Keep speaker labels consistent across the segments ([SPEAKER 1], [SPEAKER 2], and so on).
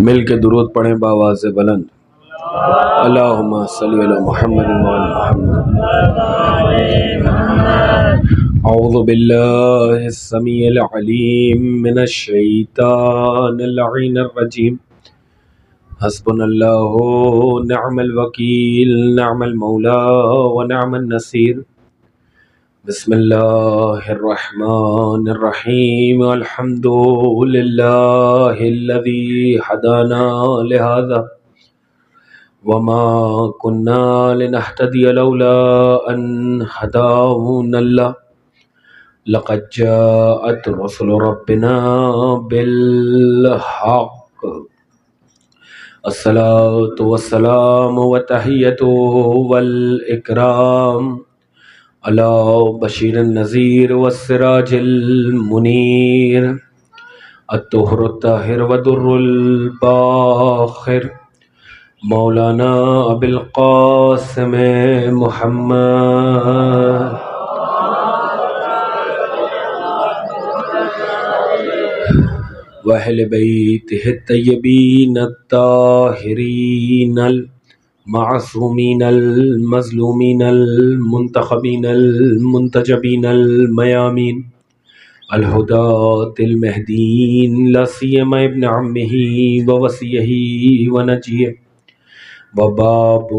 [SPEAKER 1] مل کے درود پڑھیں بآواز بلند، اللہم صلی علی محمد وعلی محمد۔ اعوذ باللہ السمیع العلیم من الشیطان اللعین الرجیم، حسبنا اللہ نعم الوکیل نعم المولا ونعم النصیر۔ بسم اللہ الرحمن الرحیم، الحمد للہ الذی ہدانا لہذا وما كنا لنهتدي لولا ان هدانا الله لقد جاءت رسل ربنا بالحق الصلاة والسلام والتحية والإكرام على بشير النذير والسراج المنير الطهر الطاهر ودر الباخر مولانا ابی القاسم محمد واہل بیتہ الطیبین الطاہرین المعصومین المظلومین المنتخبین المنتجبین المیامین الہداۃ المہدیین لا سیما ابن عمہ ووصیہ ونجیہ وباب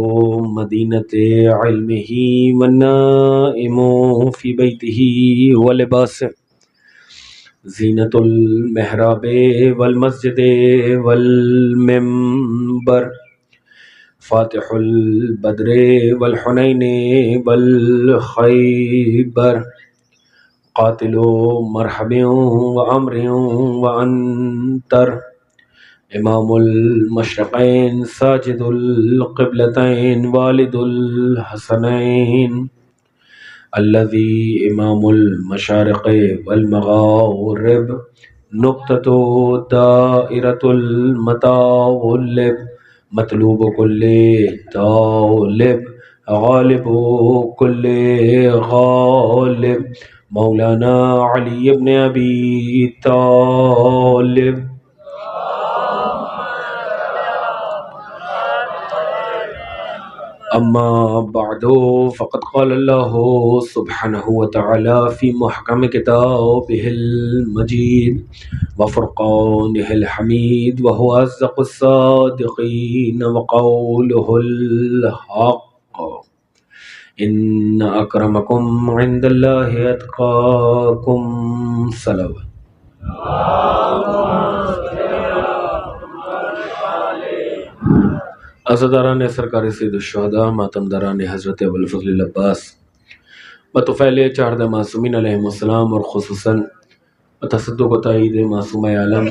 [SPEAKER 1] مدینۃ علمہ والنائم فی بیتہ ولباس زینۃ المحراب والمسجد والمنبر فاتح البدر والحنین والخیبر قاتل مرحب وامر وانتر امام المشرقین ساجد القبلتین والد الحسنین الذی امام المشارق والمغارب نقطۃ دائرۃ المطالب مطلوب کل طالب غالب کل غالب مولانا علی ابن ابی طالب۔ اما بعد فقد قال اللہ سبحانہ وتعالی فی محکم کتابہ المجید وفرقانہ الحمید وهو اصدق الصادقین وقولہ الحق ان اکرمکم عند اللہ اتقاکم صلوات۔ عزاداران سرکار سید الشہداء، ماتمداران حضرت ابوالفضل العباس بطفیل چہردہ معصومین علیہم السلام، اور خصوصاً تصدق و تائید معصومہ عالم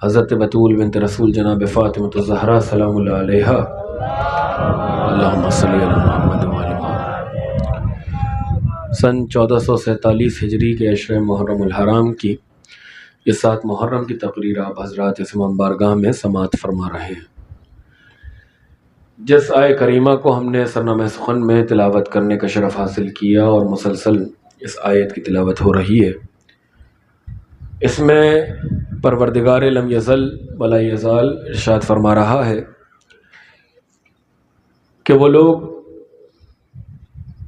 [SPEAKER 1] حضرت بطول بنت رسول جناب فاطمہ الزہرا سلام اللہ علیہا، اللہم صلی علی محمد وعلی محمد۔ سن 1447 ہجری کے عشر محرم الحرام کی یہ 7 محرم کی تقریر آپ حضرات اس امام بارگاہ میں سماعت فرما رہے ہیں۔ جس آیہ کریمہ کو ہم نے سرنامہ سخن میں تلاوت کرنے کا شرف حاصل کیا اور مسلسل اس آیت کی تلاوت ہو رہی ہے، اس میں پروردگار لم یزل ولا یزال ارشاد فرما رہا ہے کہ وہ لوگ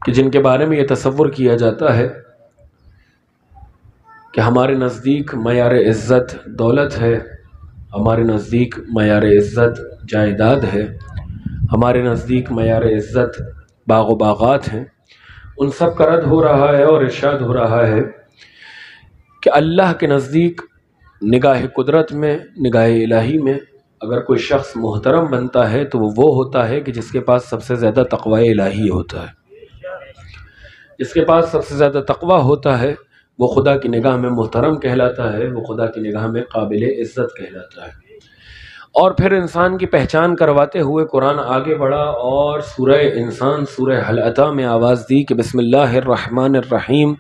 [SPEAKER 1] کہ جن کے بارے میں یہ تصور کیا جاتا ہے کہ ہمارے نزدیک معیار عزت دولت ہے، ہمارے نزدیک معیار عزت جائیداد ہے، ہمارے نزدیک معیار عزت باغ و باغات ہیں، ان سب کا رد ہو رہا ہے اور ارشاد ہو رہا ہے کہ اللہ کے نزدیک نگاہ قدرت میں، نگاہ الہی میں اگر کوئی شخص محترم بنتا ہے تو وہ ہوتا ہے کہ جس کے پاس سب سے زیادہ تقوی الہی ہوتا ہے۔ جس کے پاس سب سے زیادہ تقوی ہوتا ہے وہ خدا کی نگاہ میں محترم کہلاتا ہے، وہ خدا کی نگاہ میں قابل عزت کہلاتا ہے۔ اور پھر انسان کی پہچان کرواتے ہوئے قرآن آگے بڑھا اور سورہ انسان سورہ حل اتی میں آواز دی کہ بسم اللہ الرحمن الرحیم،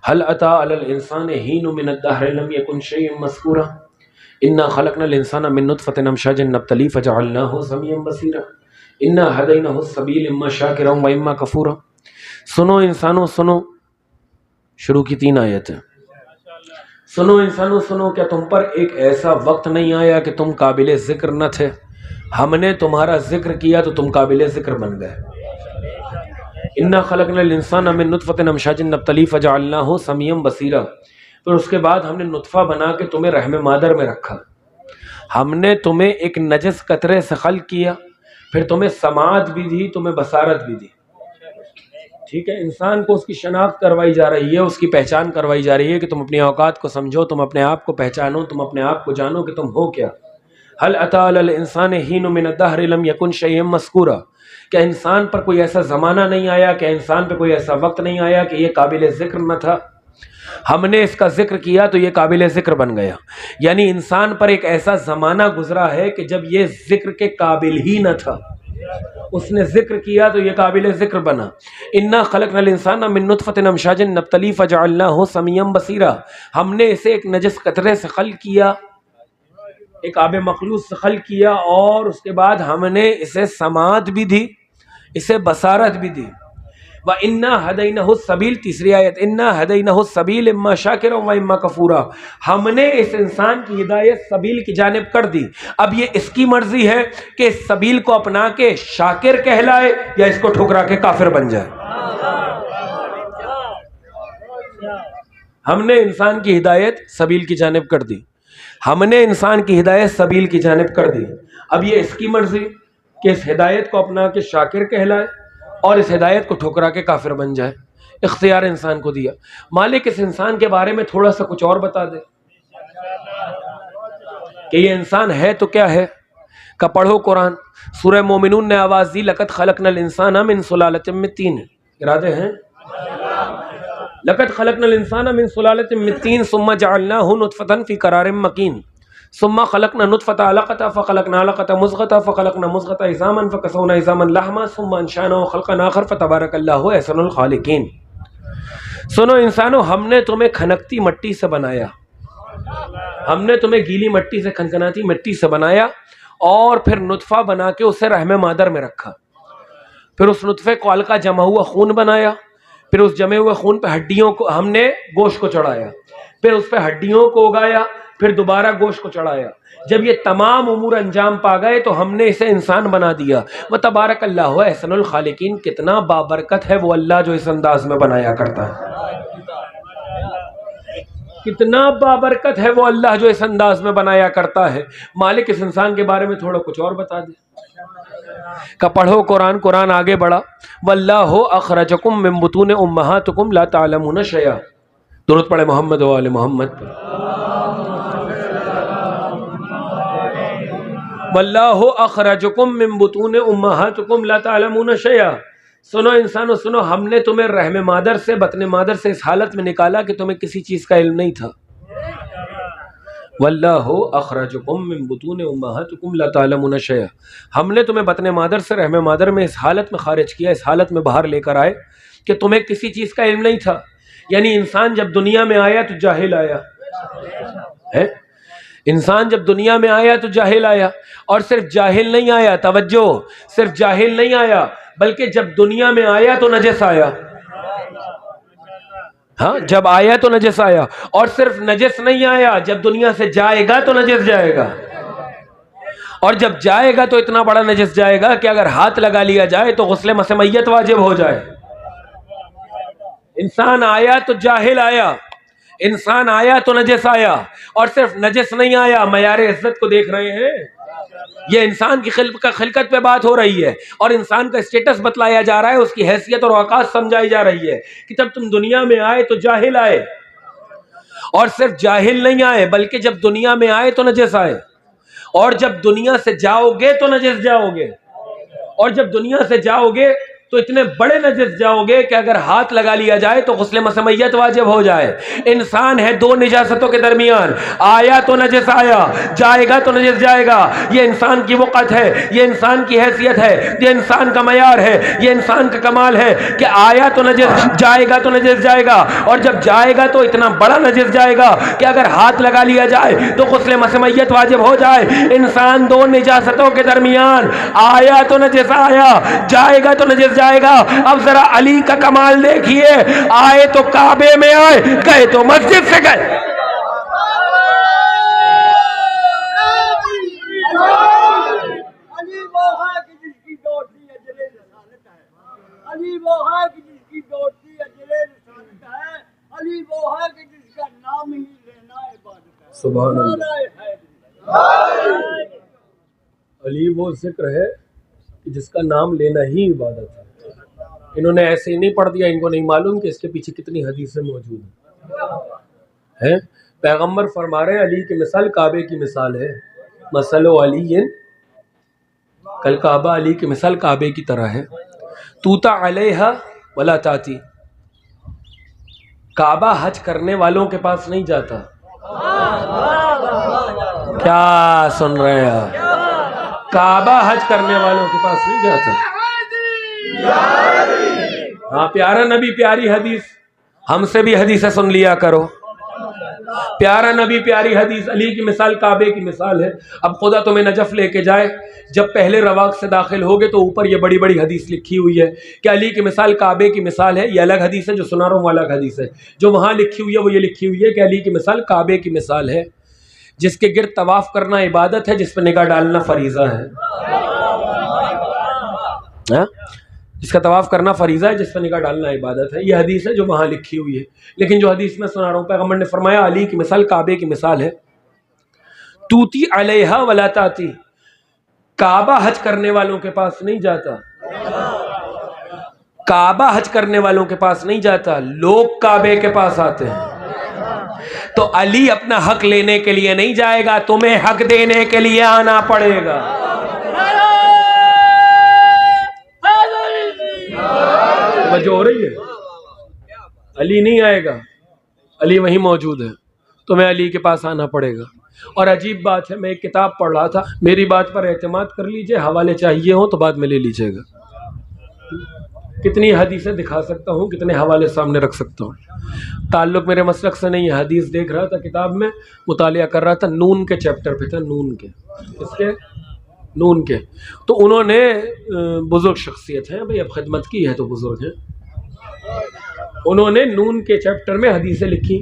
[SPEAKER 1] حل اتی علی الانسان حین من الدہر لم یکن شیئا مذکورا انا خلقنا الانسان من نطفۃ امشاج نبتلیہ فجعلناہ سمیعا بصیرا انا ہدیناہ السبیل اما شاکرا و اما کفورا۔ سنو انسانوں سنو، شروع کی 3 آیتیں، سنو انسانوں سنو، کیا تم پر ایک ایسا وقت نہیں آیا کہ تم قابل ذکر نہ تھے؟ ہم نے تمہارا ذکر کیا تو تم قابل ذکر بن گئے۔ انا خلقنا الانسان من نطفۃ امشاج نبتلیہ فجعلناہ سمیعا بصیرا۔ پھر اس کے بعد ہم نے نطفہ بنا کے تمہیں رحم مادر میں رکھا، ہم نے تمہیں ایک نجس قطرے سے خلق کیا، پھر تمہیں سماعت بھی دی، تمہیں بصارت بھی دی۔ ٹھیک ہے، انسان کو اس کی شناخت کروائی جا رہی ہے، اس کی پہچان کروائی جا رہی ہے کہ تم اپنی اوقات کو سمجھو، تم اپنے آپ کو پہچانو، تم اپنے آپ کو جانو کہ تم ہو کیا۔ هل اتى على الانسان حين من الدهر لم يكن شيئا مذكورا۔ کیا انسان پر کوئی ایسا زمانہ نہیں آیا، کہ انسان پہ کوئی ایسا وقت نہیں آیا کہ یہ قابل ذکر نہ تھا؟ ہم نے اس کا ذکر کیا تو یہ قابل ذکر بن گیا۔ یعنی انسان پر ایک ایسا زمانہ گزرا ہے کہ جب یہ ذکر کے قابل ہی نہ تھا، اس نے ذکر کیا تو یہ قابل ذکر بنا۔ انا خلقنا الانسان من نطفۃ امشاج نبتلیہ فجعلناہ سمیعا بصیرا۔ ہم نے اسے ایک نجس قطرے سے خلق کیا، ایک آب مخلوط سے خلق کیا، اور اس کے بعد ہم نے اسے سماعت بھی دی، اسے بصارت بھی دی۔ وَإِنَّا هَدَيْنَهُ السَّبِيلَ، تیسری آیت، إِنَّا هَدَيْنَهُ السَّبِيلَ إِمَّا شَاكِرًا وَإِمَّا كَفُورًا۔ ہم نے اس انسان کی ہدایت سبیل کی جانب کر دی، اب یہ اس کی مرضی ہے کہ اس سبیل کو اپنا کے شاکر کہلائے یا اس کو ٹھکرا کے کافر بن جائے۔ ہم نے انسان کی ہدایت سبیل کی جانب کر دی، ہم نے انسان کی ہدایت سبیل کی جانب کر دی، اب یہ اس کی مرضی کہ اس ہدایت کو اپنا کے شاکر کہلائے اور اس ہدایت کو ٹھکرا کے کافر بن جائے۔ اختیار انسان کو دیا۔ مالک اس انسان کے بارے میں تھوڑا سا کچھ اور بتا دے کہ یہ انسان ہے تو کیا ہے۔ کا پڑھو قرآن، سورہ مومنون نے آواز دی، لقد خلقنا الانسان من سلالۃ من طین۔ ارادے ہیں لقد خلقنا الانسان من سلالۃ من طین ثم جعلناہ نطفۃ فی قرار مکین ثم خلقنا نطفة علقة فخلقنا علقة مضغة فخلقنا مضغة عظاما فكسونا عظاما لحما ثم انشأناه خلقا آخر فتبارك الله احسن الخالقین۔ سنو انسانو، ہم نے تمہیں کھنکتی مٹی سے بنایا، ہم نے تمہیں گیلی مٹی سے، کھنکھناتی مٹی سے بنایا، اور پھر نطفہ بنا کے اسے رحم مادر میں رکھا، پھر اس نطفے کو علقہ جمع ہوا خون بنایا، پھر اس جمے ہوئے خون پہ ہڈیوں کو ہم نے گوشت کو چڑھایا، پھر اس پہ ہڈیوں کو اگایا، پھر دوبارہ گوشت کو چڑھایا۔ جب یہ تمام امور انجام پا گئے تو ہم نے اسے انسان بنا دیا۔ وتبارک اللہ احسن الخالقین، کتنا بابرکت ہے وہ اللہ جو اس انداز میں بنایا کرتا ہے، کتنا بابرکت ہے وہ اللہ جو اس انداز میں بنایا کرتا ہے۔ مالک اس انسان کے بارے میں تھوڑا کچھ اور بتا دے۔ کا پڑھو قرآن، قرآن آگے بڑھا، واللہ اخرجکم من بطون امہاتکم لا تعلمون شیئا۔ درود پڑھے محمد و آل محمد پر۔ واللہ اخرجکم من بطون امہاتکم لا تعلمون شیئا۔ سنو انسانو سنو، ہم نے تمہیں رحم مادر سے، بطن مادر سے اس حالت میں نکالا کہ تمہیں کسی چیز کا علم نہیں تھا۔ واللہ اخرجکم من بطون امہاتکم لا تعلمون شیئا، ہم نے تمہیں بطن مادر سے، رحم مادر میں اس حالت میں خارج کیا، اس حالت میں باہر لے کر آئے کہ تمہیں کسی چیز کا علم نہیں تھا۔ یعنی انسان جب دنیا میں آیا تو جاہل آیا ہے، انسان جب دنیا میں آیا تو جاہل آیا، اور صرف جاہل نہیں آیا، توجہ، صرف جاہل نہیں آیا بلکہ جب دنیا میں آیا تو نجس آیا۔ ہاں، جب آیا تو نجس آیا، اور صرف نجس نہیں آیا، جب دنیا سے جائے گا تو نجس جائے گا، اور جب جائے گا تو اتنا بڑا نجس جائے گا کہ اگر ہاتھ لگا لیا جائے تو غسل مسمیت واجب ہو جائے۔ انسان آیا تو جاہل آیا، انسان آیا تو نجس آیا، اور صرف نجس نہیں آیا، معیار عزت کو دیکھ رہے ہیں، یہ انسان کی خلقت پہ بات ہو رہی ہے، اور انسان کا اسٹیٹس بتلایا جا رہا ہے، اس کی حیثیت اور اوقات سمجھائی جا رہی ہے کہ جب تم دنیا میں آئے تو جاہل آئے، اور صرف جاہل نہیں آئے بلکہ جب دنیا میں آئے تو نجس آئے، اور جب دنیا سے جاؤ گے تو نجس جاؤ گے، اور جب دنیا سے جاؤ گے تو اتنے بڑے نجس جاؤ گے کہ اگر ہاتھ لگا لیا جائے تو غسل مسمیت واجب ہو جائے۔ انسان ہے دو نجاستوں کے درمیان، آیا تو نجس آیا، جائے گا تو نجس جائے گا۔ یہ انسان کی وقت ہے، یہ انسان کی حیثیت ہے، یہ انسان کا معیار ہے، یہ انسان کا کمال ہے کہ آیا تو نجس، جائے گا تو نجس جائے گا، اور جب جائے گا تو اتنا بڑا نجس جائے گا کہ اگر ہاتھ لگا لیا جائے تو غسل مسمیت واجب ہو جائے۔ انسان دو نجاستوں کے درمیان، آیا تو نجس آیا، جائے گا تو نجس جائے گا۔ اب ذرا علی کا کمال دیکھیے، آئے تو کعبے میں آئے، گئے تو مسجد سے گئے۔ سبحان اللہ۔ علی وہ ذکر ہے کہ جس کا نام لینا ہی عبادت ہے۔ انہوں نے ایسے ہی نہیں پڑھ دیا، ان کو نہیں معلوم کہ اس کے پیچھے کتنی حدیثیں موجود ہیں۔ پیغمبر فرما رہے ہیں علی کی مثال کعبے کی مثال ہے، مثل علی کل کعبہ، علی کی مثال کعبے کی طرح ہے۔ توتا علیہ ولا تاتی، کعبہ حج کرنے والوں کے پاس نہیں جاتا۔ کیا سن رہے ہیں آپ؟ کعبہ حج کرنے والوں کے پاس نہیں جاتا۔ ہاں پیارا نبی، پیاری حدیث، ہم سے بھی حدیثیں سن لیا کرو۔ پیارا نبی، پیاری حدیث، علی کی مثال کعبے کی مثال ہے۔ اب خدا تمہیں نجف لے کے جائے، جب پہلے رواق سے داخل ہوگے تو اوپر یہ بڑی بڑی حدیث لکھی ہوئی ہے کہ علی کی مثال کعبے کی مثال ہے۔ یہ الگ حدیث ہے، جو سنا رہا ہوں الگ حدیث ہے۔ جو وہاں لکھی ہوئی ہے وہ یہ لکھی ہوئی ہے کہ علی کی مثال کعبے کی مثال ہے، جس کے گرد طواف کرنا عبادت ہے، جس پہ نگاہ ڈالنا فریضہ ہے۔ جس کا طواف کرنا فریضہ ہے، جس پہ نگاہ ڈالنا عبادت ہے۔ یہ حدیث ہے جو وہاں لکھی ہوئی ہے، لیکن جو حدیث میں سنا رہا ہوں، پیغمبر نے فرمایا علی کی مثال کعبے کی مثال ہے۔ توتی علیہ ولا تاتی، کعبہ حج کرنے والوں کے پاس نہیں جاتا، کعبہ حج کرنے والوں کے پاس نہیں جاتا، لوگ کعبے کے پاس آتے ہیں۔ تو علی اپنا حق لینے کے لیے نہیں جائے گا، تمہیں حق دینے کے لیے آنا پڑے گا۔ جو ہو رہی ہے، علی نہیں آئے گا، علی وہیں موجود ہے، تمہیں علی کے پاس آنا پڑے گا۔ اور عجیب بات ہے، میں ایک کتاب پڑھ رہا تھا، میری بات پر اعتماد کر لیجئے، حوالے چاہیے ہوں تو بعد میں لے لیجئے گا۔ کتنی حدیثیں دکھا سکتا ہوں، کتنے حوالے سامنے رکھ سکتا ہوں، تعلق میرے مسلک سے نہیں ہے۔ حدیث دیکھ رہا تھا، کتاب میں مطالعہ کر رہا تھا، نون کے چیپٹر پہ تھا، نون کے، اس کے نون کے۔ تو انہوں نے بزرگ شخصیت ہیں بھئی، اب خدمت کی ہے تو بزرگ ہیں، انہوں نے نون کے چیپٹر میں حدیثیں لکھی،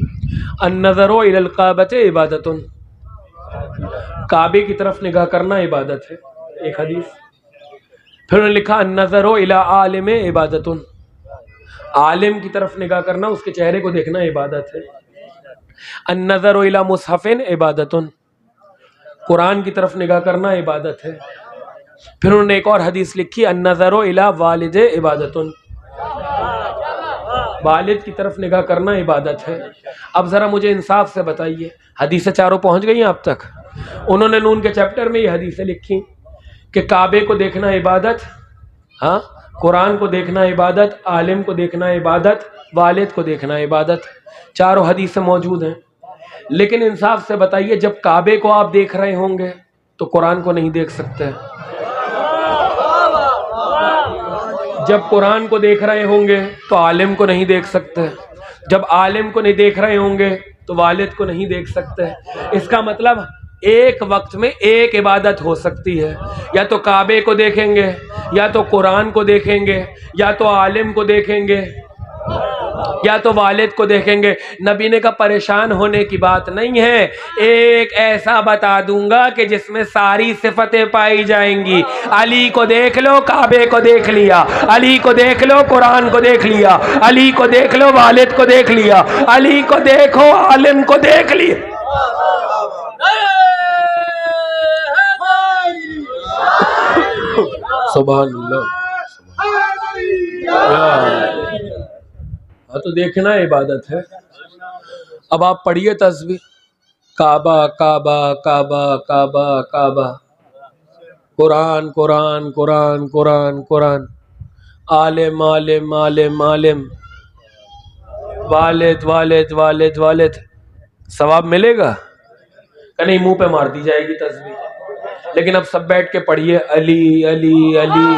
[SPEAKER 1] النظر الی الکعبۃ عبادۃ، کعبے کی طرف نگاہ کرنا عبادت ہے، ایک حدیث۔ پھر انہوں نے لکھا النظر الی عالم عبادۃ، عالم کی طرف نگاہ کرنا، اس کے چہرے کو دیکھنا عبادت ہے۔ النظر الی مصحف عبادۃ، قرآن کی طرف نگاہ کرنا عبادت ہے۔ پھر انہوں نے ایک اور حدیث لکھی النظر الی والد عبادۃ، والد کی طرف نگاہ کرنا عبادت ہے۔ اب ذرا مجھے انصاف سے بتائیے، حدیثیں چاروں پہنچ گئی ہیں اب تک؟ انہوں نے نون کے چیپٹر میں یہ حدیثیں لکھی کہ کعبے کو دیکھنا عبادت، ہاں قرآن کو دیکھنا عبادت، عالم کو دیکھنا عبادت، والد کو دیکھنا عبادت، چاروں حدیثیں موجود ہیں۔ لیکن انصاف سے بتائیے، جب کعبے کو آپ دیکھ رہے ہوں گے تو قرآن کو نہیں دیکھ سکتے، جب قرآن کو دیکھ رہے ہوں گے تو عالم کو نہیں دیکھ سکتے، جب عالم کو نہیں دیکھ رہے ہوں گے تو والد کو نہیں دیکھ سکتے۔ اس کا مطلب ایک وقت میں ایک عبادت ہو سکتی ہے، یا تو کعبے کو دیکھیں گے، یا تو قرآن کو دیکھیں گے، یا تو عالم کو دیکھیں گے، یا تو والد کو دیکھیں گے۔ نبی نے کہا پریشان ہونے کی بات نہیں ہے، ایک ایسا بتا دوں گا کہ جس میں ساری صفتیں پائی جائیں گی۔ علی کو دیکھ لو، کعبے کو دیکھ لیا، علی کو دیکھ لو، قرآن کو دیکھ لیا، علی کو دیکھ لو، والد کو دیکھ لیا، علی کو دیکھو، عالم کو دیکھ لیا۔ سبحان اللہ، ہاں تو دیکھنا عبادت ہے۔ اب آپ پڑھیے تسبیح، کعبہ کعبہ کعبہ کعبہ کعبہ، قرآن قرآن قرآن قرآن قرآن، عالم عالم عالم عالم، والد والد والد والد۔ ثواب ملے گا کہ نہیں؟ منہ پہ مار دی جائے گی تسبیح۔ لیکن اب سب بیٹھ کے پڑھیے علی علی علی۔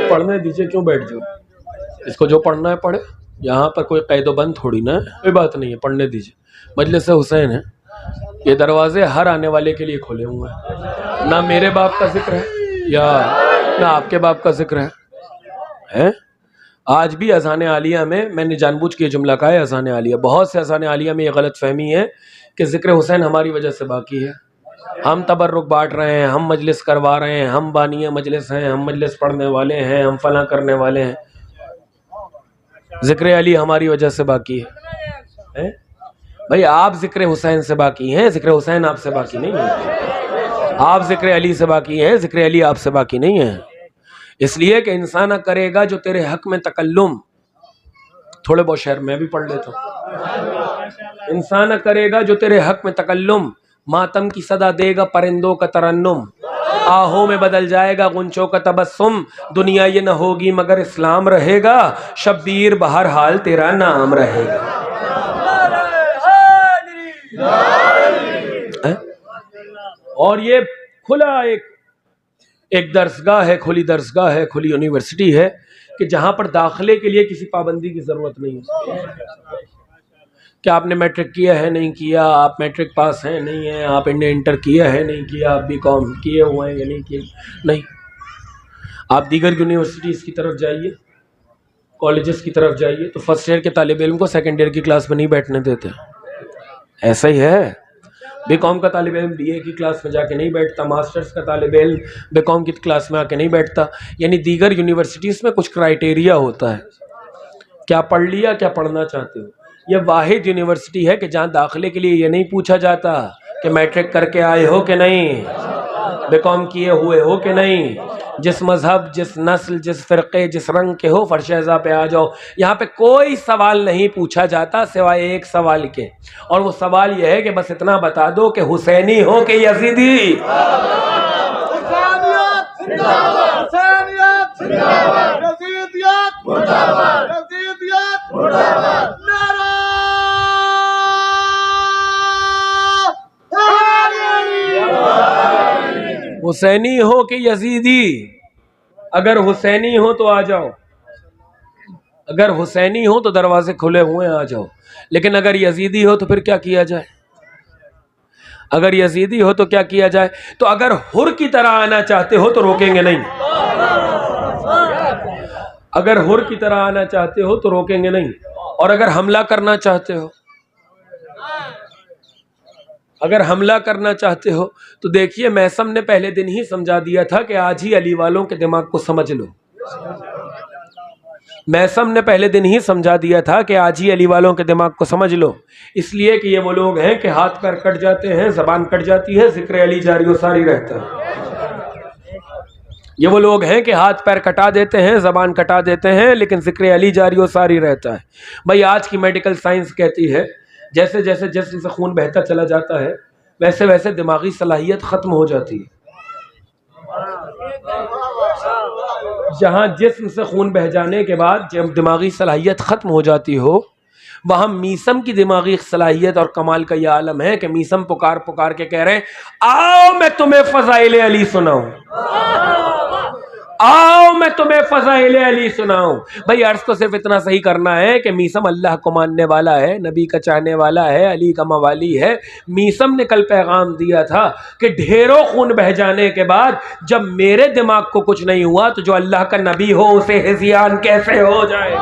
[SPEAKER 1] پڑھنے دیجئے، کیوں بیٹھ جاؤ؟ اس کو جو پڑھنا ہے پڑھے، یہاں پر کوئی قید و بند تھوڑی نا ہے، کوئی بات نہیں ہے، پڑھنے دیجئے۔ مجلس حسین ہے، یہ دروازے ہر آنے والے کے لیے کھولے ہوئے ہیں، نہ میرے باپ کا ذکر ہے یا نہ آپ کے باپ کا ذکر ہے۔ آج بھی اذان عالیہ میں نے جان بوجھ کے جملہ کہا ہے، اذان عالیہ، بہت سے اذان عالیہ میں یہ غلط فہمی ہے کہ ذکر حسین ہماری وجہ سے باقی ہے، ہم تبرک بانٹ رہے ہیں، ہم مجلس کروا رہے ہیں، ہم بانی مجلس ہیں، ہم مجلس پڑھنے والے ہیں، ہم فلاں کرنے والے ہیں۔ ذکر علی ہماری وجہ سے باقی ہے بھائی. آپ ذکر حسین سے باقی ہیں, ذکر حسین آپ سے باقی نہیں ہے. آپ ذکر علی سے باقی ہیں, ذکر علی آپ سے باقی نہیں ہے. اس لیے کہ انسان نہ کرے گا جو تیرے حق میں تکلم, تھوڑے بہت شعر میں بھی پڑھ لیتا ہوں. انسان نہ کرے گا جو تیرے حق میں تکلم, ماتم کی صدا دے گا پرندوں کا ترنم, آہوں میں بدل جائے گا غنچوں کا تبسم, دنیا یہ نہ ہوگی مگر اسلام رہے گا, شبیر بہرحال تیرا نام رہے گا. اور یہ کھلا ایک درسگاہ ہے, کھلی درسگاہ ہے, کھلی یونیورسٹی ہے کہ جہاں پر داخلے کے لیے کسی پابندی کی ضرورت نہیں ہے. کہ آپ نے میٹرک کیا ہے نہیں کیا, آپ میٹرک پاس ہیں نہیں ہیں, آپ نے انٹر کیا ہے نہیں کیا, آپ بی کام کیے ہوئے ہیں یا نہیں کیے, نہیں. آپ دیگر یونیورسٹیز کی طرف جائیے, کالجز کی طرف جائیے, تو فرسٹ ایئر کے طالب علم کو سیکنڈ ایئر کی کلاس میں نہیں بیٹھنے دیتے. ایسا ہی ہے. بی کام کا طالب علم بی اے کی کلاس میں جا کے نہیں بیٹھتا, ماسٹرز کا طالب علم بی کام کی کلاس میں آ کے نہیں بیٹھتا. یعنی دیگر یونیورسٹیز میں کچھ کرائیٹیریا ہوتا ہے, کیا پڑھ لیا, کیا پڑھنا چاہتے ہو. یہ واحد یونیورسٹی ہے کہ جہاں داخلے کے لیے یہ نہیں پوچھا جاتا کہ میٹرک کر کے آئے ہو کہ نہیں, بی کام کیے ہوئے ہو کہ نہیں, جس مذہب, جس نسل, جس فرقے, جس رنگ کے ہو فرش اعضا پہ آ جاؤ. یہاں پہ کوئی سوال نہیں پوچھا جاتا سوائے ایک سوال کے, اور وہ سوال یہ ہے کہ بس اتنا بتا دو کہ حسینی ہو کہ یزیدی. حسینی ہو کہ یزیدی. اگر حسینی ہو تو آ جاؤ, اگر حسینی ہو تو دروازے کھلے ہوئے ہیں, آ جاؤ. لیکن اگر یزیدی ہو تو پھر کیا کیا جائے, اگر یزیدی ہو تو کیا کیا جائے. تو اگر حر کی طرح آنا چاہتے ہو تو روکیں گے نہیں, اگر حر کی طرح آنا چاہتے ہو تو روکیں گے نہیں. اور اگر حملہ کرنا چاہتے ہو, اگر حملہ کرنا چاہتے ہو تو دیکھیے میثم نے پہلے دن ہی سمجھا دیا تھا کہ آج ہی علی والوں کے دماغ کو سمجھ لو. میثم نے پہلے دن ہی سمجھا دیا تھا کہ آج ہی علی والوں کے دماغ کو سمجھ لو. اس لیے کہ یہ وہ لوگ ہیں کہ ہاتھ پیر کٹ جاتے ہیں, زبان کٹ جاتی ہے, ذکر علی جاری و ساری رہتا ہے. یہ وہ لوگ ہیں کہ ہاتھ پیر کٹا دیتے ہیں, زبان کٹا دیتے ہیں, لیکن ذکر علی جاری و ساری رہتا ہے. بھائی آج کی میڈیکل سائنس کہتی ہے جیسے جیسے جسم سے خون بہتا چلا جاتا ہے ویسے ویسے دماغی صلاحیت ختم ہو جاتی ہے. جہاں جسم سے خون بہ جانے کے بعد جب دماغی صلاحیت ختم ہو جاتی ہو, وہاں میثم کی دماغی صلاحیت اور کمال کا یہ عالم ہے کہ میثم پکار پکار کے کہہ رہے ہیں آؤ میں تمہیں فضائل علی سناؤں, آؤ میں تمہیں فضائل علی سناؤں. بھائی عرض تو صرف اتنا صحیح کرنا ہے کہ میثم اللہ کو ماننے والا ہے, نبی کا چاہنے والا ہے, علی کا موالی ہے. میثم نے کل پیغام دیا تھا کہ ڈھیروں خون بہ جانے کے بعد جب میرے دماغ کو کچھ نہیں ہوا تو جو اللہ کا نبی ہو اسے ہذیان کیسے ہو جائے.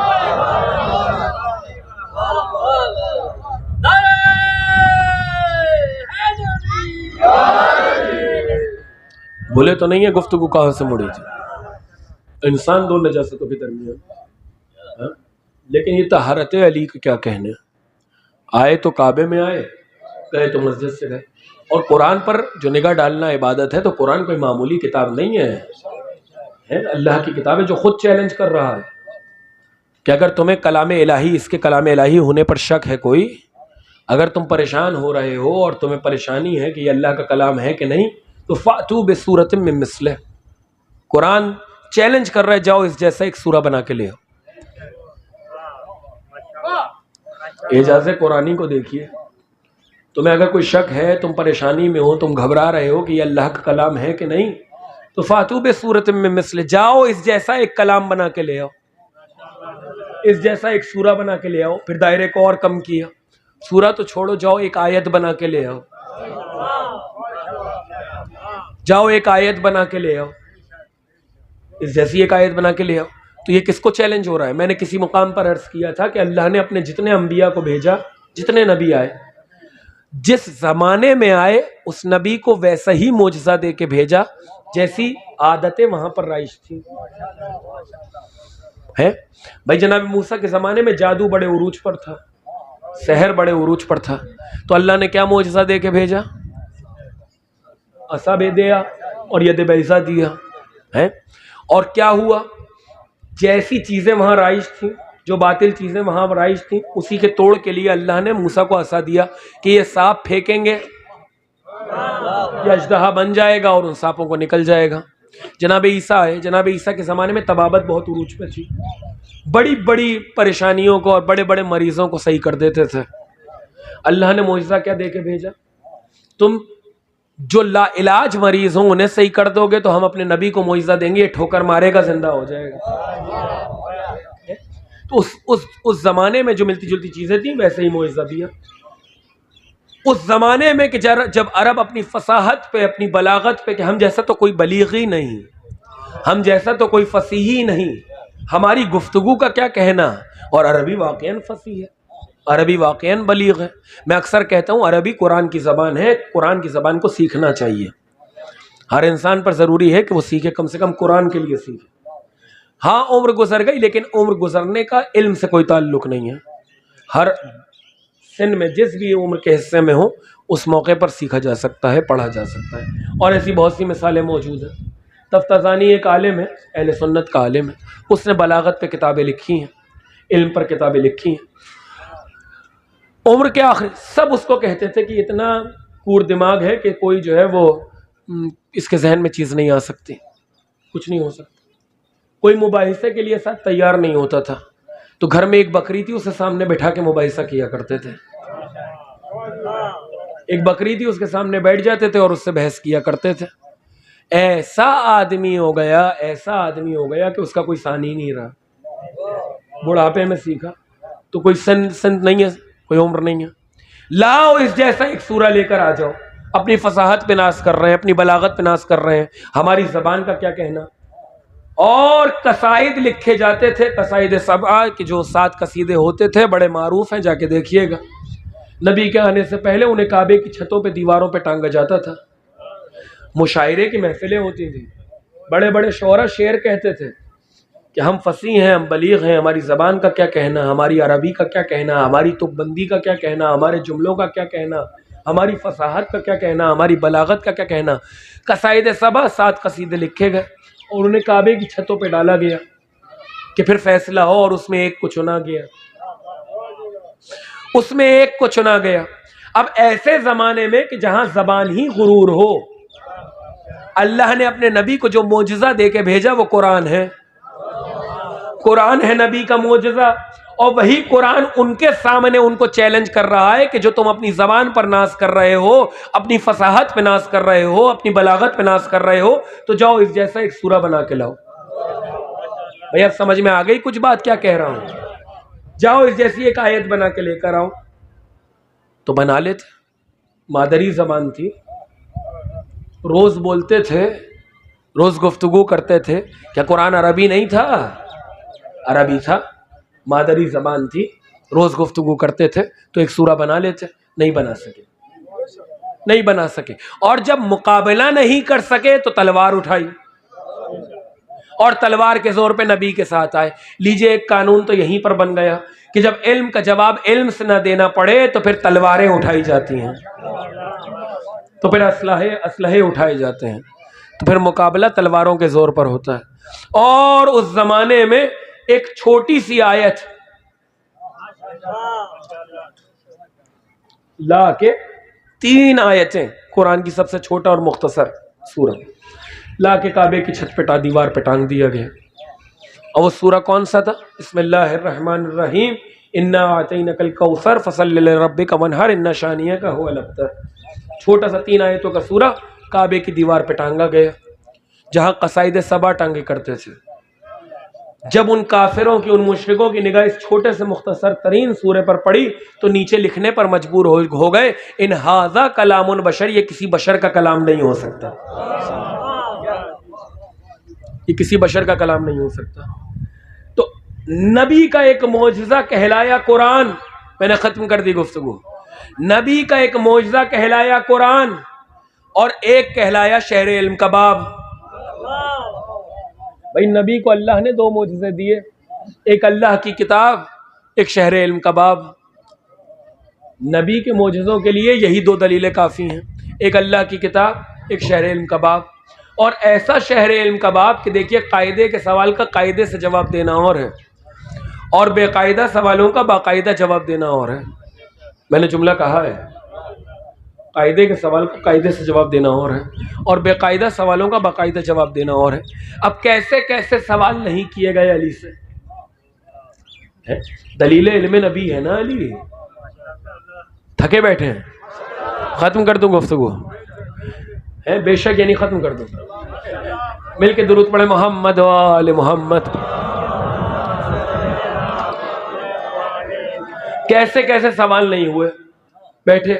[SPEAKER 1] بھولے تو نہیں ہے گفتگو کہاں سے مڑی تھی. انسان دو نجاستوں کے درمیان, لیکن یہ طہارت علی کے کیا کہنے. آئے تو کعبے میں آئے, گئے تو مسجد سے گئے. اور قرآن پر جو نگاہ ڈالنا عبادت ہے, تو قرآن کوئی معمولی کتاب نہیں ہے, اللہ کی کتاب ہے جو خود چیلنج کر رہا ہے کہ اگر تمہیں کلام الہی, اس کے کلام الہی ہونے پر شک ہے کوئی, اگر تم پریشان ہو رہے ہو اور تمہیں پریشانی ہے کہ یہ اللہ کا کلام ہے کہ نہیں, تو فَأْتُوا بِسُورَةٍ مِّن مِّثْلِهِ. قرآن چیلنج کر رہے, جاؤ اس جیسا ایک سورہ بنا کے لے آؤ. اعجاز قرآنی کو دیکھیے. تمہیں اگر کوئی شک ہے, تم پریشانی میں ہو, تم گھبرا رہے ہو کہ یہ اللہ کا کلام ہے کہ نہیں, تو فَأْتُوا بِسُورَةٍ مِّن مِّثْلِهِ, جاؤ اس جیسا ایک کلام بنا کے لے آؤ, اس جیسا ایک سورہ بنا کے لے آؤ. پھر دائرے کو اور کم کیا, سورہ تو چھوڑو, جاؤ ایک آیت بنا کے لے آؤ, جاؤ ایک آیت بنا کے لے آؤ, اس جیسی ایک آیت بنا کے لے آؤ. تو یہ کس کو چیلنج ہو رہا ہے؟ میں نے کسی مقام پر عرض کیا تھا کہ اللہ نے اپنے جتنے انبیاء کو بھیجا, جتنے نبی آئے, جس زمانے میں آئے اس نبی کو ویسا ہی معجزہ دے کے بھیجا جیسی عادتیں وہاں پر رائج تھی. ہے بھائی جناب موسیٰ کے زمانے میں جادو بڑے عروج پر تھا، سحر بڑے عروج پر تھا، تو اللہ نے کیا معجزہ دے کے بھیجا؟ عصا بے دیا اور ید بیضا دیا ہے۔ اور کیا ہوا؟ جیسی چیزیں وہاں رائج تھیں، جو باطل چیزیں وہاں رائج تھیں، اسی کے توڑ کے لیے اللہ نے موسیٰ کو عصا دیا کہ یہ سانپ پھینکیں گے یہ اژدہا بن جائے گا اور ان سانپوں کو نکل جائے گا۔ جناب عیسیٰ ہے، جناب عیسیٰ کے زمانے میں طبابت بہت عروج پہ تھی، بڑی بڑی پریشانیوں کو اور بڑے بڑے مریضوں کو صحیح کر دیتے تھے۔ اللہ نے معجزہ کیا دے کے بھیجا؟ تم جو لا علاج مریض ہوں انہیں صحیح کر دو گے تو ہم اپنے نبی کو معجزہ دیں گے، یہ ٹھوکر مارے گا زندہ ہو جائے گا۔ تو اس زمانے میں جو ملتی جلتی چیزیں تھیں ویسے ہی معجزہ دیا۔ اس زمانے میں کہ جب عرب اپنی فصاحت پہ، اپنی بلاغت پہ کہ ہم جیسا تو کوئی بلیغ ہی نہیں، ہم جیسا تو کوئی فصیح ہی نہیں، ہماری گفتگو کا کیا کہنا، اور عربی واقعاً فصیح ہے، عربی واقعاً بلیغ ہے۔ میں اکثر کہتا ہوں عربی قرآن کی زبان ہے، قرآن کی زبان کو سیکھنا چاہیے، ہر انسان پر ضروری ہے کہ وہ سیکھے، کم سے کم قرآن کے لیے سیکھے۔ ہاں عمر گزر گئی لیکن عمر گزرنے کا علم سے کوئی تعلق نہیں ہے، ہر سن میں جس بھی عمر کے حصے میں ہو اس موقع پر سیکھا جا سکتا ہے، پڑھا جا سکتا ہے، اور ایسی بہت سی مثالیں موجود ہیں۔ تفتازانی ایک عالم ہے، اہل سنت کا عالم ہے، اس نے بلاغت پہ کتابیں لکھی ہیں، علم پر کتابیں لکھی ہیں۔ عمر کے آخر سب اس کو کہتے تھے کہ اتنا کور دماغ ہے کہ کوئی جو ہے وہ اس کے ذہن میں چیز نہیں آ سکتی، کچھ نہیں ہو سکتا، کوئی مباحثے کے لیے ساتھ تیار نہیں ہوتا تھا، تو گھر میں ایک بکری تھی اسے سامنے بٹھا کے مباحثہ کیا کرتے تھے، ایک بکری تھی اس کے سامنے بیٹھ جاتے تھے اور اس سے بحث کیا کرتے تھے۔ ایسا آدمی ہو گیا، ایسا آدمی ہو گیا کہ اس کا کوئی ثانی نہیں رہا، بڑھاپے میں سیکھا، تو کوئی سن نہیں ہے، کوئی عمر نہیں ہے۔ لاؤ اس جیسا ایک سورہ لے کر آ جاؤ، اپنی فصاحت پہ ناز کر رہے ہیں، اپنی بلاغت پہ ناز کر رہے ہیں، ہماری زبان کا کیا کہنا۔ اور قصائد لکھے جاتے تھے، قصائد سبعہ کہ جو 7 قصیدے ہوتے تھے، بڑے معروف ہیں، جا کے دیکھیے گا۔ نبی کے آنے سے پہلے انہیں کعبے کی چھتوں پہ، دیواروں پہ ٹانگا جاتا تھا، مشاعرے کی محفلیں ہوتی تھیں، بڑے بڑے شعراء شعر کہتے تھے کہ ہم فصیح ہیں، ہم بلیغ ہیں، ہماری زبان کا کیا کہنا، ہماری عربی کا کیا کہنا، ہماری تک بندی کا کیا کہنا، ہمارے جملوں کا کیا کہنا، ہماری فصاحت کا کیا کہنا، ہماری بلاغت کا کیا کہنا۔ قصائد سبع 7 قصیدے لکھے گئے اور انہیں کعبے کی چھتوں پہ ڈالا گیا کہ پھر فیصلہ ہو، اور اس میں ایک کو چنا گیا، اس میں ایک کو چنا گیا۔ اب ایسے زمانے میں کہ جہاں زبان ہی غرور ہو، اللہ نے اپنے نبی کو جو معجزہ دے کے بھیجا وہ قرآن ہے، قرآن ہے نبی کا معجزہ، اور وہی قرآن ان کے سامنے ان کو چیلنج کر رہا ہے کہ جو تم اپنی زبان پر ناز کر رہے ہو، اپنی فصاحت پہ ناز کر رہے ہو، اپنی بلاغت پہ ناز کر رہے ہو، تو جاؤ اس جیسا ایک سورہ بنا کے لاؤ۔ بھیا سمجھ میں آ گئی کچھ بات کیا کہہ رہا ہوں؟ جاؤ اس جیسی ایک آیت بنا کے لے کر آؤ۔ تو بنا لیتے، مادری زبان تھی، روز بولتے تھے، روز گفتگو کرتے تھے۔ کیا قرآن عربی نہیں تھا؟ عربی تھا، مادری زبان تھی، روز گفتگو کرتے تھے، تو ایک سورہ بنا لیتے، نہیں بنا سکے، نہیں بنا سکے۔ اور جب مقابلہ نہیں کر سکے تو تلوار اٹھائی، اور تلوار کے زور پہ نبی کے ساتھ آئے۔ لیجئے ایک قانون تو یہیں پر بن گیا کہ جب علم کا جواب علم سے نہ دینا پڑے تو پھر تلواریں اٹھائی جاتی ہیں، تو پھر اسلحے اٹھائے جاتے ہیں، تو پھر مقابلہ تلواروں کے زور پر ہوتا ہے۔ اور اس زمانے میں ایک چھوٹی سی آیت لا کے 3 آیتیں، قرآن کی سب سے چھوٹا اور مختصر سورہ، لا کے کعبے کی چھت پہ دیوار پہ ٹانگ دیا گیا۔ اور وہ سورہ کون سا تھا؟ بسم اللہ الرحمن الرحیم، انا اعطینک الکوثر فصلی لربک وانحر ان شانئک هو الابتر۔ چھوٹا سا 3 آیتوں کا سورہ کعبے کی دیوار پہ ٹانگا گیا، جہاں قصائد سبع ٹانگے کرتے تھے۔ جب ان کافروں کی، ان مشرکوں کی نگاہ اس چھوٹے سے مختصر ترین سورے پر پڑی تو نیچے لکھنے پر مجبور ہو گئے، ان ھذا کلام البشر، یہ کسی بشر کا کلام نہیں ہو سکتا، یہ کسی بشر کا کلام نہیں ہو سکتا۔ تو نبی کا ایک معجزہ کہلایا قرآن، میں نے ختم کر دی گفتگو، نبی کا ایک معجزہ کہلایا قرآن، اور ایک کہلایا شہر علم کا باب۔ بھائی نبی کو اللہ نے 2 معجزے دیے، ایک اللہ کی کتاب، ایک شہر علم کا باب۔ نبی کے معجزوں کے لیے یہی دو دلیلیں کافی ہیں، ایک اللہ کی کتاب، ایک شہر علم کا باب۔ اور ایسا شہر علم کا باب کہ دیکھیے قاعدے کے سوال کا قاعدے سے جواب دینا اور ہے، اور بے قاعدہ سوالوں کا باقاعدہ جواب دینا اور ہے۔ میں نے جملہ کہا ہے، قاعدے کے سوال کو قاعدے سے جواب دینا اور ہے، اور بے قاعدہ سوالوں کا باقاعدہ جواب دینا اور ہے۔ اب کیسے کیسے سوال نہیں کیے گئے علی سے؟ دلیل علم نبی ہے نا علی۔ تھکے بیٹھے ہیں؟ ختم کر دوں گفتگو؟ بے شک، یعنی ختم کر دوں۔ مل کے درود پڑھے محمد و آل محمد۔ کیسے کیسے سوال نہیں ہوئے؟ بیٹھے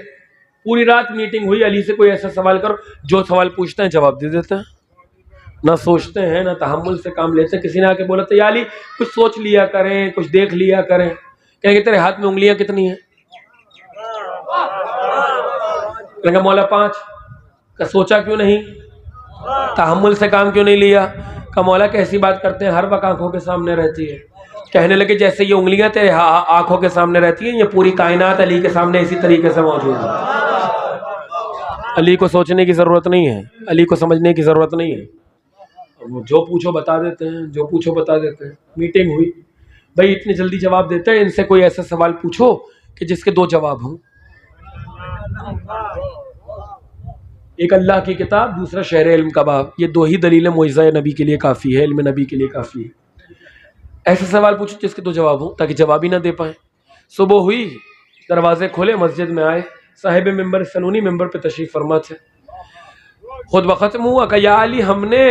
[SPEAKER 1] پوری رات میٹنگ ہوئی، علی سے کوئی ایسا سوال کرو، جو سوال پوچھتے ہیں جواب دے دیتے ہیں، نہ سوچتے ہیں نہ تحمل سے کام لیتے ہیں۔ کسی نے آ کے بولا تھا یا علی کچھ سوچ لیا کریں، کچھ دیکھ لیا کریں، کہیں گے تیرے ہاتھ میں انگلیاں کتنی ہیں؟ کہیں گے مولا 5۔ کہ سوچا کیوں نہیں؟ تحمل سے کام کیوں نہیں لیا؟ کہ مولا کیسی بات کرتے ہیں، ہر وقت آنکھوں کے سامنے رہتی ہے۔ کہنے لگے جیسے یہ انگلیاں تیرے آنکھوں کے سامنے رہتی ہیں، یہ پوری کائنات علی کے سامنے اسی طریقے سے موجود ہے۔ علی کو سوچنے کی ضرورت نہیں ہے، علی کو سمجھنے کی ضرورت نہیں ہے، جو پوچھو بتا دیتے ہیں، جو پوچھو بتا دیتے ہیں۔ میٹنگ ہوئی، بھائی اتنی جلدی جواب دیتے ہیں، ان سے کوئی ایسا سوال پوچھو کہ جس کے 2 جواب ہوں۔ ایک اللہ کی کتاب، دوسرا شہر علم کا باب، یہ 2 ہی دلیلیں معجزہ نبی کے لیے کافی ہے، علم نبی کے لیے کافی ہے۔ ایسا سوال پوچھو جس کے 2 جواب ہوں، تاکہ جواب ہی نہ دے پائیں۔ صبح ہوئی، دروازے کھولے، مسجد میں آئے، صاحب ممبر سنونی ممبر پہ تشریف فرما تھے۔ خطبہ ختم ہوا کہ یا علی ہم نے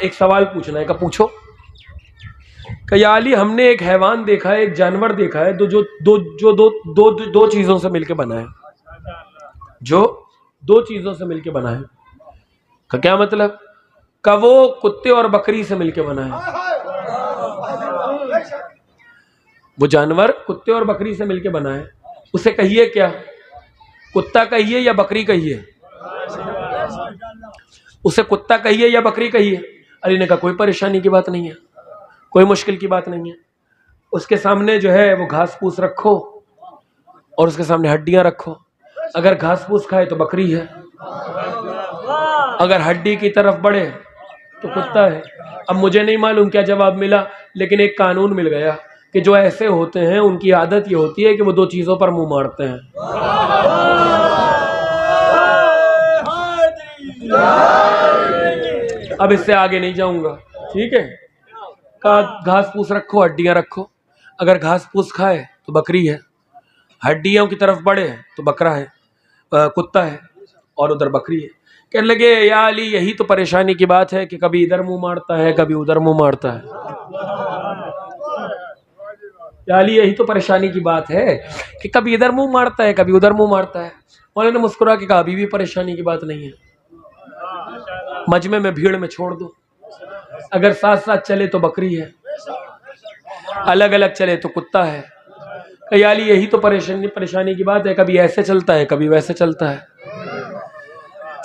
[SPEAKER 1] ایک سوال پوچھنا ہے۔ کہ پوچھو۔ کہ یا علی ہم نے ایک حیوان دیکھا ہے، ایک جانور دیکھا ہے جو دو چیزوں سے مل کے بنا ہے، جو 2 چیزوں سے مل کے بنا ہے۔ کہ کیا مطلب؟ کہ وہ کتے اور بکری سے مل کے بنا ہے۔ وہ جانور کتے اور بکری سے مل کے بنا ہے، اسے کہیے کیا؟ کتا کہیے یا بکری کہیے؟ اسے کتا کہیے یا بکری کہیے؟ علی نے کہا کوئی پریشانی کی بات نہیں ہے، کوئی مشکل کی بات نہیں ہے۔ اس کے سامنے جو ہے وہ گھاس پھوس رکھو، اور اس کے سامنے ہڈیاں رکھو۔ اگر گھاس پھوس کھائے تو بکری ہے، اگر ہڈی کی طرف بڑھے تو کتا ہے۔ اب مجھے نہیں معلوم کیا جواب ملا، لیکن ایک قانون مل گیا کہ جو ایسے ہوتے ہیں ان کی عادت یہ ہوتی ہے کہ وہ 2 چیزوں پر منہ مارتے ہیں۔ اب اس سے آگے نہیں جاؤں گا، ٹھیک ہے؟ گھاس پھوس رکھو، ہڈیاں رکھو۔ اگر گھاس پھوس کھائے تو بکری ہے، ہڈیوں کی طرف بڑھے تو بکرا ہے، کتا ہے، اور ادھر بکری ہے۔ کہنے لگے یا علی یہی تو پریشانی کی بات ہے کہ کبھی ادھر منہ مارتا ہے، کبھی ادھر منہ مارتا ہے۔ یا علی یہی تو پریشانی کی بات ہے کہ کبھی ادھر منہ مارتا ہے، کبھی ادھر منہ مارتا ہے۔ مولانا نے مسکرا کے کہا ابھی بھی پریشانی کی بات نہیں ہے، مجمع میں بھیڑ میں چھوڑ دو، اگر ساتھ ساتھ چلے تو بکری ہے، الگ الگ چلے تو کتا ہے۔ کہ یا علی یہی تو پریشانی کی بات ہے، کبھی ایسے چلتا ہے کبھی ویسے چلتا ہے۔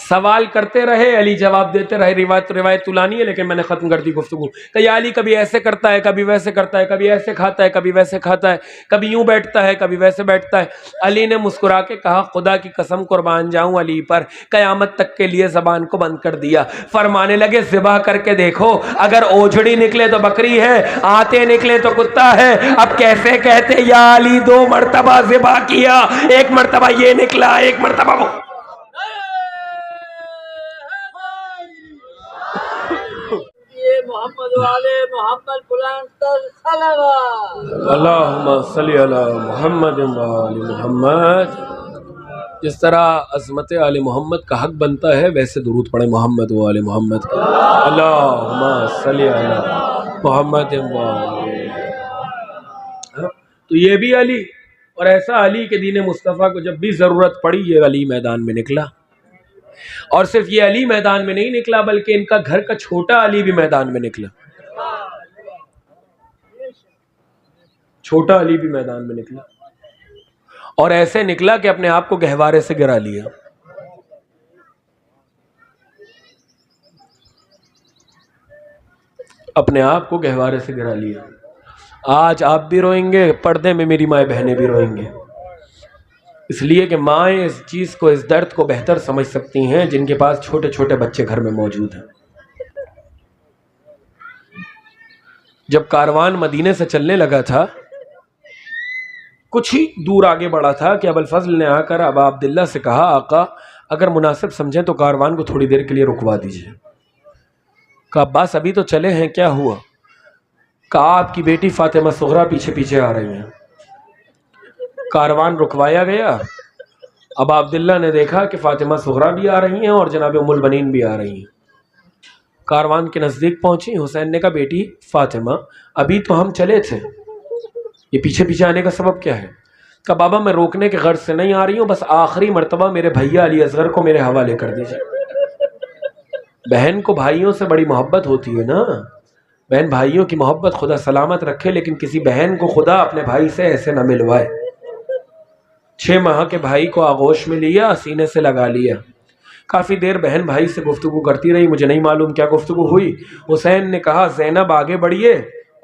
[SPEAKER 1] سوال کرتے رہے، علی جواب دیتے رہے۔ روایت طولانی ہے لیکن میں نے ختم کر دی گفتگو۔ کہ یا علی کبھی ایسے کرتا ہے کبھی ویسے کرتا ہے، کبھی ایسے کھاتا ہے کبھی ویسے کھاتا ہے، کبھی یوں بیٹھتا ہے کبھی ویسے بیٹھتا ہے۔ علی نے مسکرا کے کہا خدا کی قسم قربان جاؤں علی پر، قیامت تک کے لیے زبان کو بند کر دیا۔ فرمانے لگے ذبح کر کے دیکھو، اگر اوجھڑی نکلے تو بکری ہے، آتے نکلے تو کتا ہے۔ اب کیسے کہتے یا علی 2 مرتبہ ذبح کیا، ایک مرتبہ یہ نکلا، ایک مرتبہ وہ۔
[SPEAKER 2] محمد والے محمد بلند صلوات
[SPEAKER 1] اللہم صلی علی محمد و آل محمد۔ جس طرح عظمت آل محمد کا حق بنتا ہے ویسے درود پڑھیں محمد و آل محمد کا۔ اللہم صلی علی محمد و آل۔ تو یہ بھی علی، اور ایسا علی کہ دین مصطفیٰ کو جب بھی ضرورت پڑی یہ علی میدان میں نکلا۔ اور صرف یہ علی میدان میں نہیں نکلا بلکہ ان کا گھر کا چھوٹا علی بھی میدان میں نکلا، چھوٹا علی بھی میدان میں نکلا، اور ایسے نکلا کہ اپنے آپ کو گہوارے سے گرا لیا۔ اپنے آپ کو گہوارے سے گرا لیا۔ آج آپ بھی روئیں گے، پردے میں میری مائیں بہنیں بھی روئیں گے، اس لیے کہ مائیں اس چیز کو، اس درد کو بہتر سمجھ سکتی ہیں جن کے پاس چھوٹے چھوٹے بچے گھر میں موجود ہیں۔ جب کاروان مدینے سے چلنے لگا تھا، کچھ ہی دور آگے بڑھا تھا کہ ابوالفضل نے آ کر ابا عبداللہ سے کہا، آقا اگر مناسب سمجھیں تو کاروان کو تھوڑی دیر کے لیے رکوا دیجیے۔ کہا عباس ابھی تو چلے ہیں، کیا ہوا؟ کہا آپ کی بیٹی فاطمہ صغرا پیچھے پیچھے آ رہی ہیں۔ کاروان رکوایا گیا، ابا عبداللہ نے دیکھا کہ فاطمہ صغرا بھی آ رہی ہیں اور جناب ام البنین بھی آ رہی ہیں۔ کاروان کے نزدیک پہنچی، حسین نے کہا بیٹی فاطمہ ابھی تو ہم چلے تھے، یہ پیچھے پیچھے آنے کا سبب کیا ہے؟ کہا بابا میں روکنے کے غرض سے نہیں آ رہی ہوں، بس آخری مرتبہ میرے بھیا علی اصغر کو میرے حوالے کر دیجیے۔ بہن کو بھائیوں سے بڑی محبت ہوتی ہے نا، بہن بھائیوں کی محبت خدا سلامت رکھے، لیکن کسی بہن کو خدا اپنے بھائی سے ایسے نہ ملوائے۔ 6 ماہ کے بھائی کو آغوش میں لیا، سینے سے لگا لیا، کافی دیر بہن بھائی سے گفتگو کرتی رہی، مجھے نہیں معلوم کیا گفتگو ہوئی۔ حسین نے کہا زینب آگے بڑھیے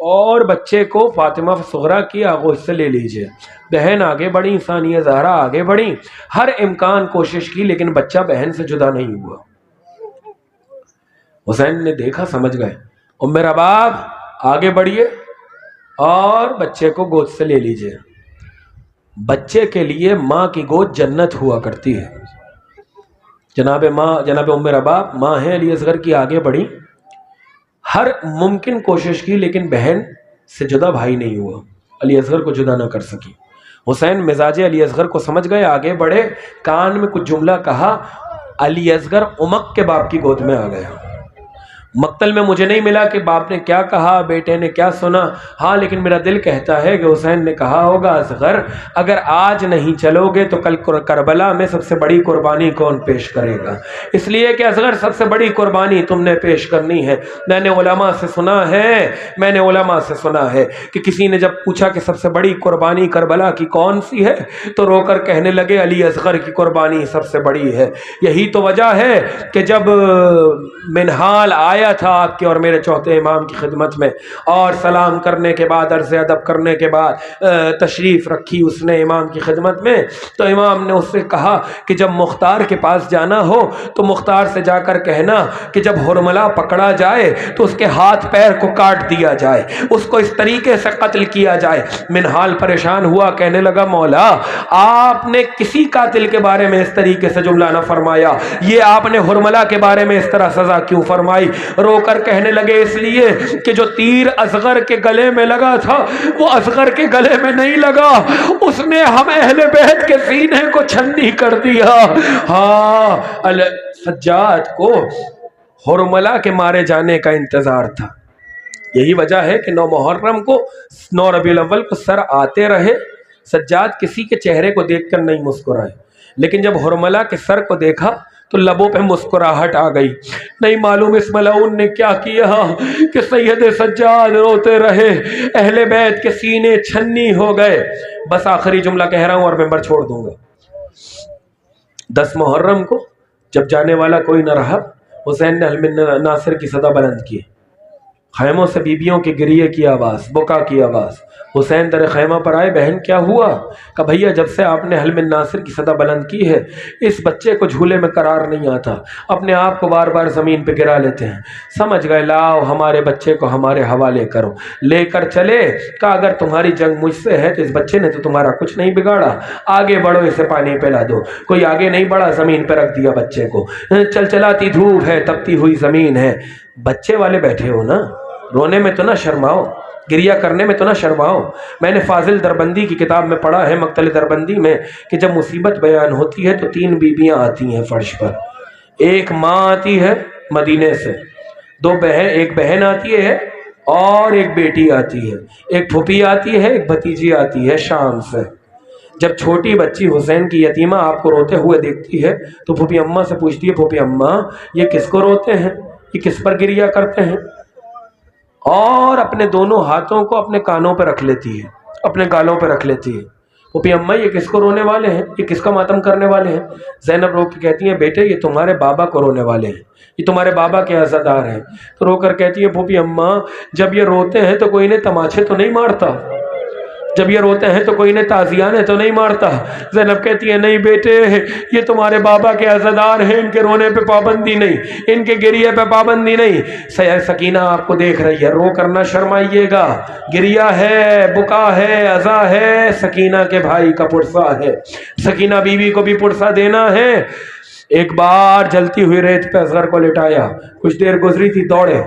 [SPEAKER 1] اور بچے کو فاطمہ صغرا کی آغوش سے لے لیجئے۔ بہن آگے بڑھی، ثانیہ زہرا آگے بڑھی، ہر امکان کوشش کی لیکن بچہ بہن سے جدا نہیں ہوا۔ حسین نے دیکھا، سمجھ گئے، ام رباب آگے بڑھیے اور بچے کو گود سے لے لیجئے۔ بچے کے لیے ماں کی گود جنت ہوا کرتی ہے۔ جناب ام رباب ماں ہے علی اصغر کی، آگے بڑھی، ہر ممکن کوشش کی لیکن بہن سے جدا بھائی نہیں ہوا، علی اصغر کو جدا نہ کر سکی۔ حسین مزاج علی اصغر کو سمجھ گئے، آگے بڑھے، کان میں کچھ جملہ کہا، علی اصغر امک کے باپ کی گود میں آ گیا۔ مقتل میں مجھے نہیں ملا کہ باپ نے کیا کہا، بیٹے نے کیا سنا، ہاں لیکن میرا دل کہتا ہے کہ حسین نے کہا ہوگا اصغر اگر آج نہیں چلو گے تو کل کربلا میں سب سے بڑی قربانی کون پیش کرے گا؟ اس لیے کہ اصغر سب سے بڑی قربانی تم نے پیش کرنی ہے۔ میں نے علماء سے سنا ہے کہ کسی نے جب پوچھا کہ سب سے بڑی قربانی کربلا کی کون سی ہے تو رو کر کہنے لگے علی اصغر کی قربانی سب سے بڑی ہے۔ یہی تو وجہ ہے کہ جب منہال آیا تھا آپ کے اور میرے چوتھے امام کی خدمت میں، اور سلام کرنے کے بعد، عرض ادب کرنے کے بعد تشریف رکھی اس نے امام کی خدمت میں، تو امام نے اس سے کہا کہ جب مختار کے پاس جانا ہو تو مختار سے جا کر کہنا کہ جب ہرملا پکڑا جائے تو اس کے ہاتھ پیر کو کاٹ دیا جائے، اس کو اس طریقے سے قتل کیا جائے۔ منہال پریشان ہوا، کہنے لگا مولا آپ نے کسی قاتل کے بارے میں اس طریقے سے جملہ نہ فرمایا، یہ آپ نے ہرملا کے بارے میں اس طرح سزا کیوں فرمائی؟ رو کر کہنے لگے اس لیے کہ جو تیر اصغر کے گلے میں لگا تھا وہ اصغر کے گلے میں نہیں لگا، اس نے ہم اہل بیت کے سینے کو چھنی کر دیا۔ ہاں سجاد کو ہرملا کے مارے جانے کا انتظار تھا، یہی وجہ ہے کہ 9 محرم کو 9 ربیع الاول کو سر آتے رہے، سجاد کسی کے چہرے کو دیکھ کر نہیں مسکرائے، لیکن جب ہرملا کے سر کو دیکھا تو لبوں پہ مسکراہٹ آ گئی۔ نہیں معلوم اس ملعون نے کیا کیا کہ سید سجاد روتے رہے، اہل بیت کے سینے چھنی ہو گئے۔ بس آخری جملہ کہہ رہا ہوں اور ممبر چھوڑ دوں گا۔ 10 محرم کو جب جانے والا کوئی نہ رہا، حسین نے حلم ناصر کی صدا بلند کی، خیموں سے بیبیوں کے گریے کی آواز، بکا کی آواز۔ حسین در خیمہ پر آئے، بہن کیا ہوا؟ کہ بھیا جب سے آپ نے حلم ناصر کی صدا بلند کی ہے اس بچے کو جھولے میں قرار نہیں آتا، اپنے آپ کو بار بار زمین پہ گرا لیتے ہیں۔ سمجھ گئے، لاؤ ہمارے بچے کو ہمارے حوالے کرو۔ لے کر چلے، کہا اگر تمہاری جنگ مجھ سے ہے تو اس بچے نے تو تمہارا کچھ نہیں بگاڑا، آگے بڑھو اسے پانی پلا دو۔ کوئی آگے نہیں بڑھا، زمین پہ رکھ دیا بچے کو۔ چلچلاتی دھوپ ہے، تپتی ہوئی زمین ہے، بچے والے بیٹھے ہو نا، رونے میں تو نہ شرماؤ، گریہ کرنے میں تو نہ شرماؤ۔ میں نے فاضل دربندی کی کتاب میں پڑھا ہے، مقتل دربندی میں، کہ جب مصیبت بیان ہوتی ہے تو 3 بیویاں آتی ہیں فرش پر، ایک ماں آتی ہے مدینے سے، ایک بہن آتی ہے اور ایک بیٹی آتی ہے، ایک پھوپھی آتی ہے، ایک بھتیجی آتی ہے شام سے۔ جب چھوٹی بچی حسین کی یتیمہ آپ کو روتے ہوئے دیکھتی ہے تو پھوپھی اماں سے پوچھتی ہے، پھوپھی اماں یہ کس کو روتے ہیں، یہ کس پر گریہ کرتے ہیں؟ اور اپنے دونوں ہاتھوں کو اپنے کانوں پہ رکھ لیتی ہے، اپنے گالوں پہ رکھ لیتی ہے۔ پھوپھی اما یہ کس کو رونے والے ہیں، یہ کس کا ماتم کرنے والے ہیں؟ زینب رو کے کہتی ہیں بیٹے یہ تمہارے بابا کو رونے والے ہیں، یہ تمہارے بابا کے عزادار ہیں۔ تو رو کر کہتی ہے پھوپھی اما جب یہ روتے ہیں تو کوئی انہیں تماچے تو نہیں مارتا، جب یہ روتے ہیں تو کوئی انہیں تازیانے تو نہیں مارتا؟ زینب کہتی ہے نہیں بیٹے یہ تمہارے بابا کے عزادار ہیں، ان کے رونے پہ پابندی نہیں، ان کے گریے پہ پابندی نہیں۔ سکینہ آپ کو دیکھ رہی ہے، رو کرنا شرمائیے گا، گریا ہے، بکا ہے، عزا ہے، سکینہ کے بھائی کا پرسہ ہے، سکینہ بیوی کو بھی پرسہ دینا ہے۔ ایک بار جلتی ہوئی ریت پہ اصغر کو لٹایا، کچھ دیر گزری تھی دوڑے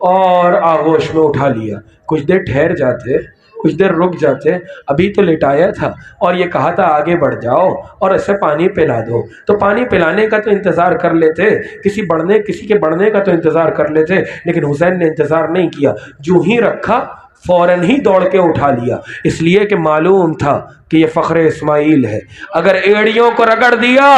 [SPEAKER 1] اور آغوش میں اٹھا لیا، کچھ دیر ٹھہر جاتے، کچھ دیر رک جاتے، ابھی تو لٹایا تھا اور یہ کہا تھا آگے بڑھ جاؤ اور اسے پانی پلا دو، تو پانی پلانے کا تو انتظار کر لیتے، کسی کے بڑھنے کا تو انتظار کر لیتے، لیکن حسین نے انتظار نہیں کیا، جو ہی رکھا فوراً ہی دوڑ کے اٹھا لیا، اس لیے کہ معلوم تھا کہ یہ فخر اسماعیل ہے، اگر ایڑیوں کو رگڑ دیا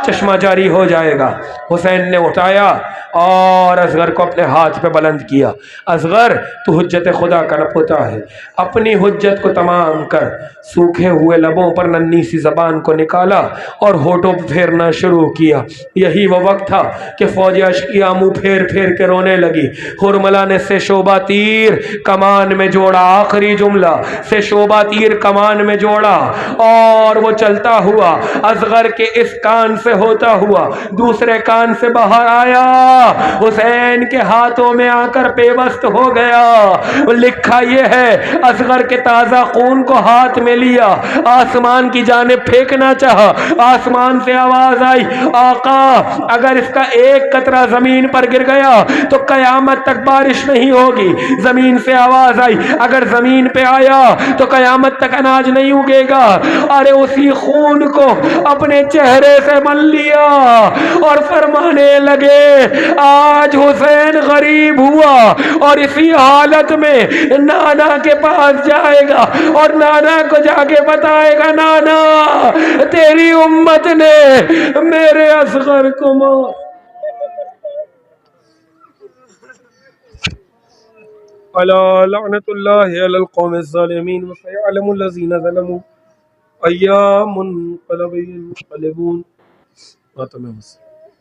[SPEAKER 1] چشمہ جاری ہو جائے گا۔ حسین نے اٹھایا اور اصغر کو اپنے ہاتھ پہ بلند کیا، اصغر تو حجت خدا کا نپوتا ہے، اپنی حجت کو تمام کر۔ سوکھے ہوئے لبوں پر ننھی سی زبان کو نکالا اور ہونٹوں پہ پھیرنا شروع کیا۔ یہی وہ وقت تھا کہ فوج اشقیاء منہ پھیر پھیر کے رونے لگی۔ ہرملا نے سے شعبہ تیر کمان میں جوڑا، آخری جملہ سے شعبہ تیر کمان میں جوڑا اور وہ چلتا ہوا اصغر کے اس کان سے ہوتا ہوا دوسرے کان سے باہر آیا، حسین کے ہاتھوں میں آ کر پیوست ہو گیا۔ لکھا یہ ہے اصغر کے تازہ خون کو ہاتھ میں لیا، آسمان کی جانب پھینکنا چاہا، آسمان سے آواز آئی آقا اگر اس کا ایک قطرہ زمین پر گر گیا تو قیامت تک بارش نہیں ہوگی۔ زمین سے آواز آئی اگر زمین پہ آیا تو قیامت تک اناج نہیں اگے گا۔ ارے اسی خون کو اپنے چہرے سے مل لیا اور فرمانے لگے آج حسین غریب ہوا اور اسی حالت میں نانا کے پاس جائے گا اور نانا کو جا کے بتائے گا نانا تیری امت نے میرے اصغر کو مار۔ الا لعنت اللہ علی القوم الظالمین وسيعلم الذین ظلموا ایام منقلبون۔